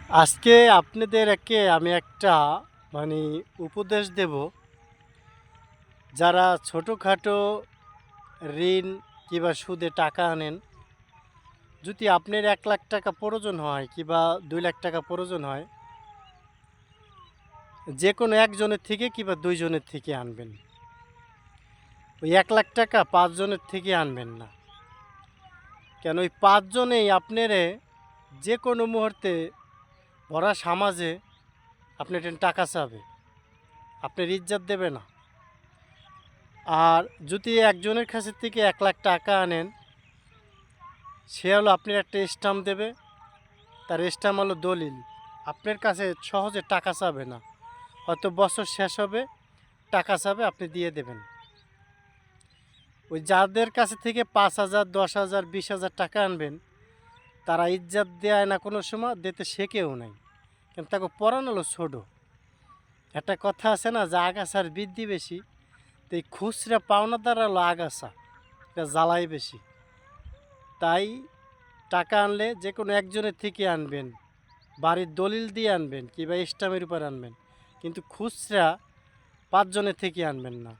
আজকে আপনাদেরকে আমি একটা মানে উপদেশ দেব। যারা ছোটোখাটো ঋণ কিংবা সুদে টাকা আনেন, যদি আপনার ১,০০,০০০ টাকা প্রয়োজন হয় কিংবা ২,০০,০০০ টাকা প্রয়োজন হয়, যে কোনো একজনের থেকে কিংবা ২ জনের থেকে আনবেন। ওই ১,০০,০০০ টাকা ৫ জনের থেকে আনবেন না। কেন ওই ৫ জনেই আপনারে যে কোনো মুহূর্তে ভরা সমাজে আপনার টাকা চাবে, আপনার ইজ্জত দেবে না। আর যদি একজনের কাছে থেকে ১,০০,০০০ টাকা আনেন, সে হলো আপনার একটা স্ট্যাম্প দেবে, তার স্ট্যাম্প হলো দলিল। আপনার কাছে সহজে টাকা চাবে না, হয়তো বছর শেষ হবে, টাকা চাবে, আপনি দিয়ে দেবেন। ওই যাদের কাছে থেকে ৫,০০০, ১০,০০০, ২০,০০০ টাকা আনবেন, তারা ইজ্জত দেয় না, কোনো সময় দিতে শেখেও নাই, কিন্তু তাকে পড়ানো হলো ছোটো। একটা কথা আছে না, যে আগাছার বৃদ্ধি বেশি, তো এই খুচরা পাওনাদার হলো আগাছা, এটা জ্বালাই বেশি। তাই টাকা আনলে যে কোনো একজনের থেকে আনবেন, বাড়ির দলিল দিয়ে আনবেন কিংবা স্ট্যাম্পের উপর আনবেন, কিন্তু খুচরা ৫ জনের থেকে আনবেন না।